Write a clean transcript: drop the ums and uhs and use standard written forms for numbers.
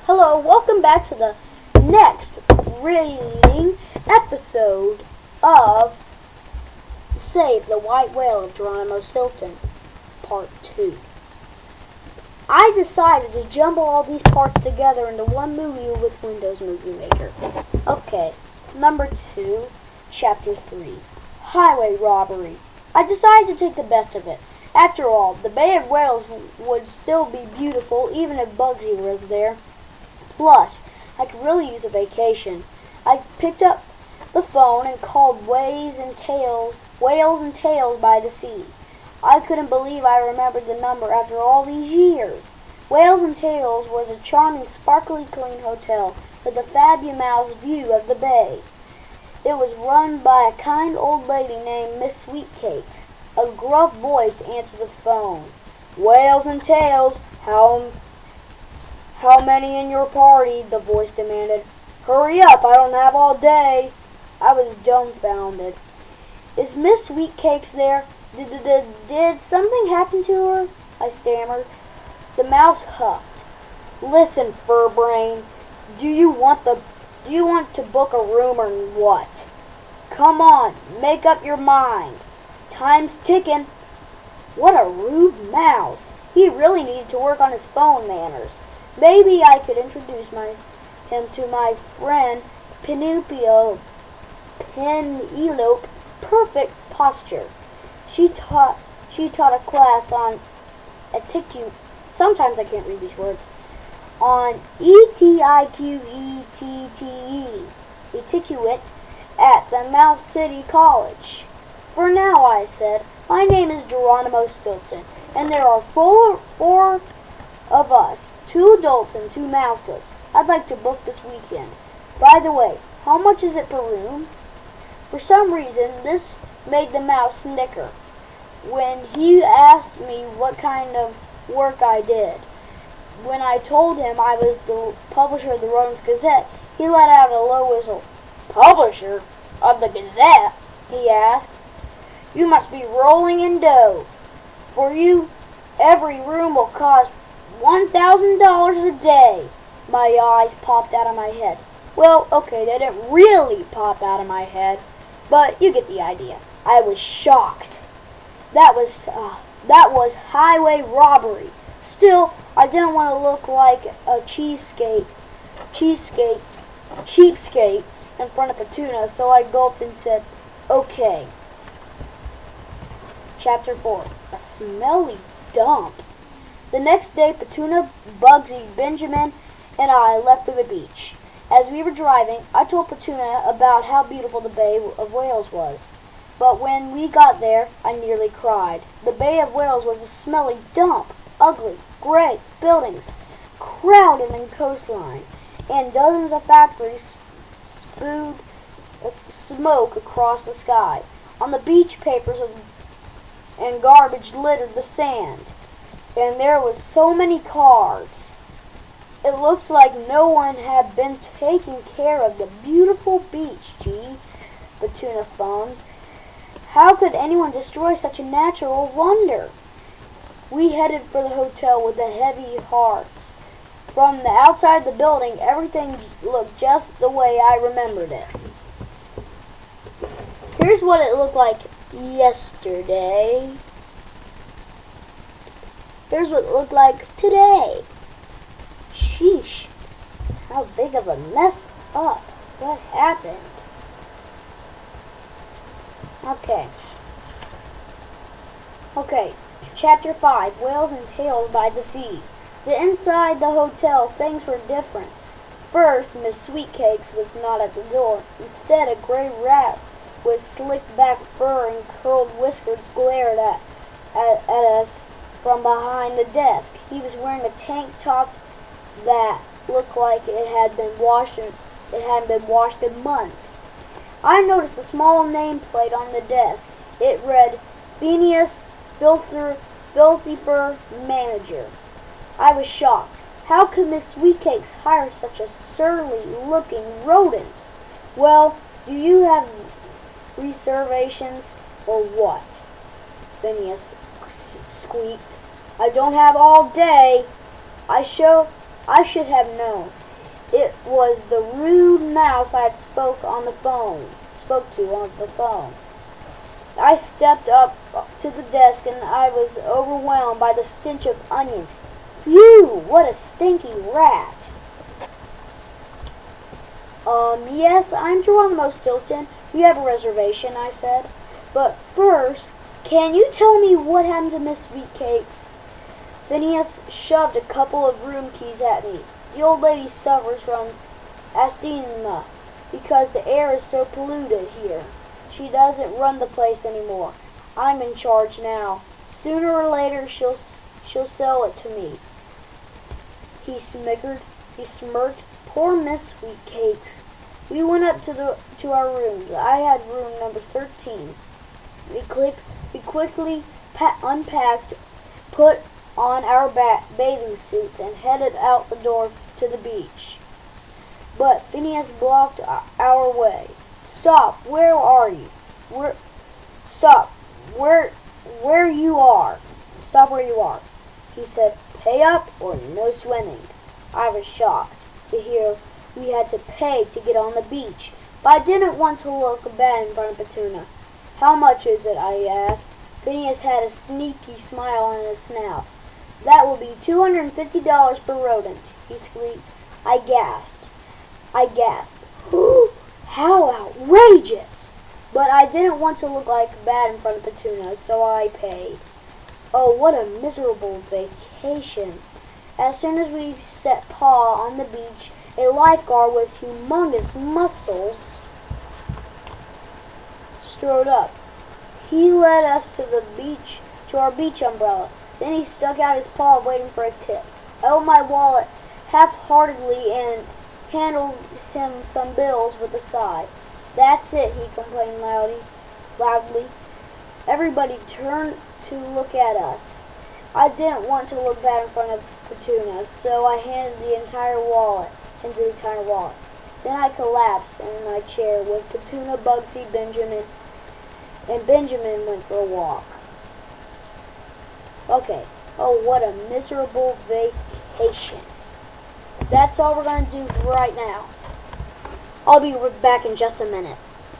Hello, welcome back to the next reading episode of Save the White Whale of Geronimo Stilton, Part 2. I decided to jumble all these parts together into one movie with Windows Movie Maker. Okay, number 2, Chapter 3, Highway Robbery. I decided to take the best of it. After all, the Bay of Whales would still be beautiful even if Bugsy was there. Plus, I could really use a vacation. I picked up the phone and called Whales and Tales by the Sea. I couldn't believe I remembered the number after all these years. Whales and Tales was a charming, sparkly clean hotel with a fabulous view of the bay. It was run by a kind old lady named Miss Sweetcakes. A gruff voice answered the phone. "Whales and Tales, how many in your party?" the voice demanded. "Hurry up, I don't have all day." I was dumbfounded. "Is Miss Sweetcakes there? Did something happen to her?" I stammered. The mouse huffed. "Listen, Furbrain, do you want to book a room or what? Come on, make up your mind. Time's ticking." What a rude mouse. He really needed to work on his phone manners. Maybe I could introduce him to my friend Penelope. Perfect posture. She taught a class on etiquette. Sometimes I can't read these words. On etiquette at the Mouse City College. "For now," I said, "my name is Geronimo Stilton, and there are four of us, 2 adults and 2 mouselets. I'd like to book this weekend. By the way, how much is it per room?" For some reason, this made the mouse snicker when he asked me what kind of work I did. When I told him I was the publisher of the Rodents Gazette, he let out a low whistle. "Publisher of the Gazette?" he asked. "You must be rolling in dough. For you, every room will cost $1,000 a day." My eyes popped out of my head. Well, okay, they didn't really pop out of my head, but you get the idea. I was shocked. That was highway robbery. Still, I didn't want to look like a cheapskate in front of Petunia, so I gulped and said, "Okay." Chapter 4, A Smelly Dump. The next day, Petunia, Bugsy, Benjamin, and I left for the beach. As we were driving, I told Petunia about how beautiful the Bay of Whales was. But when we got there, I nearly cried. The Bay of Whales was a smelly dump. Ugly, gray buildings, crowded in coastline, and dozens of factories spewed smoke across the sky. On the beach, papers and garbage littered the sand, and there was so many cars. It looks like no one had been taking care of the beautiful beach. Gee, Petunia phoned. How could anyone destroy such a natural wonder? We headed for the hotel with the heavy hearts. From the outside of the building, everything looked just the way I remembered it. Here's what it looked like yesterday. Here's what it looked like today. Sheesh, how big of a mess up. What happened? Okay, Chapter 5, Whales and Tales by the Sea. Inside the hotel, things were different. First, Miss Sweetcakes was not at the door. Instead, a gray rat with slicked back fur and curled whiskers glared at us from behind the desk. He was wearing a tank top that looked like it hadn't been washed in months. I noticed a small nameplate on the desk. It read, "Phineas Filthy Fur Manager." I was shocked. How could Miss Sweetcakes hire such a surly-looking rodent? "Well, do you have reservations or what?" Phineas squeaked. "I don't have all day. I show I should have known. It was the rude mouse I had spoke to on the phone. I stepped up to the desk and I was overwhelmed by the stench of onions. Phew, what a stinky rat. Yes, I'm Geronimo Stilton. We have a reservation, I said. But first, can you tell me what happened to Miss Sweetcakes? Phineas shoved a couple of room keys at me. The old lady suffers from asthma because the air is so polluted here. She doesn't run the place anymore. I'm in charge now. Sooner or later, she'll sell it to me. He smirked. Poor Miss Sweetcakes. We went up to our rooms. I had room number 13. We quickly unpacked, put on our bathing suits, and headed out the door to the beach. But Phineas blocked our way. Stop! Where are you? Stop! Where you are? Stop where you are. He said, pay up or no swimming. I was shocked to hear we had to pay to get on the beach, but I didn't want to look bad in front of Petunia. How much is it? I asked. Phineas had a sneaky smile on his snout. That will be $250 per rodent, he squeaked. I gasped. How outrageous! But I didn't want to look like bad in front of Petunia, so I paid. Oh, what a miserable vacation. As soon as we set paw on the beach, a lifeguard with humongous muscles strode up. He led us to our beach umbrella. Then he stuck out his paw waiting for a tip. I opened my wallet half-heartedly and handed him some bills with a sigh. That's it, he complained loudly. Everybody turned to look at us. I didn't want to look bad in front of Petunia, so I handed the entire wallet. Then I collapsed in my chair with Petunia, Bugsy, Benjamin, and Benjamin went for a walk. Okay. Oh, what a miserable vacation. That's all we're going to do right now. I'll be back in just a minute.